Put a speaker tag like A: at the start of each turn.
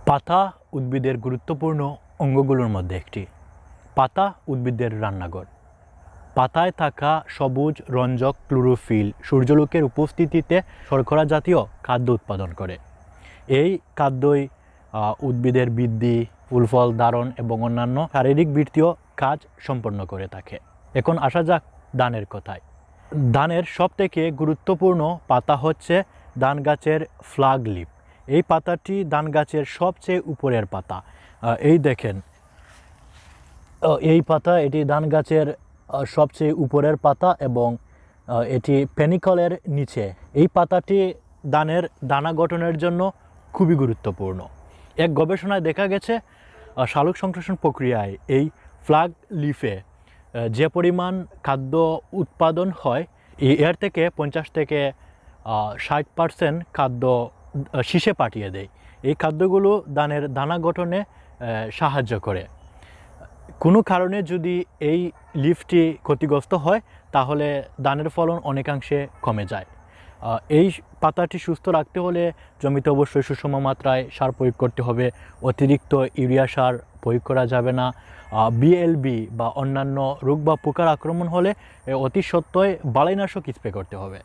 A: পাতা উদ্ভিদের গুরুত্বপূর্ণ অঙ্গগুলোর মধ্যে একটি। পাতা উদ্ভিদের রান্নাঘর। পাতায় থাকা সবুজ রঞ্জক ক্লোরোফিল সূর্যালোকের উপস্থিতিতে শর্করা জাতীয় খাদ্য উৎপাদন করে। এই খাদ্যই উদ্ভিদের বৃদ্ধি, ফুল-ফল ধারণ এবং অন্যান্য শারীরিক বৃত্তীয় কাজ সম্পন্ন করে থাকে। এখন আসা যাক ধানের কথায়। ধানের সবথেকে গুরুত্বপূর্ণ পাতা হচ্ছে ধান গাছের ফ্ল্যাগ লিফ। এই পাতাটি ধান গাছের সবচেয়ে উপরের পাতা। এই দেখেন, এই পাতা, এটি ধান গাছের সবচেয়ে উপরের পাতা এবং এটি পেনিকলের নিচে। এই পাতাটি ধানের দানা গঠনের জন্য খুবই গুরুত্বপূর্ণ। এক গবেষণায় দেখা গেছে সালোক সংশ্লেষণ প্রক্রিয়ায় এই ফ্ল্যাগ লিফে যে পরিমাণ খাদ্য উৎপাদন হয়, এর থেকে 50 থেকে 60% খাদ্য শীষে পাঠিয়ে দেয়। এই খাদ্যগুলো ধানের দানা গঠনে সাহায্য করে। কোনো কারণে যদি এই লিফটি ক্ষতিগ্রস্ত হয় তাহলে ধানের ফলন অনেকাংশে কমে যায়। এই পাতাটি সুস্থ রাখতে হলে জমিতে অবশ্যই সুষম মাত্রায় সার প্রয়োগ করতে হবে। অতিরিক্ত ইউরিয়া সার প্রয়োগ করা যাবে না। বিএলবি বা অন্যান্য রোগ বা পোকার আক্রমণ হলে অতি সত্ত্বয় বালাইনাশক স্প্রে করতে হবে।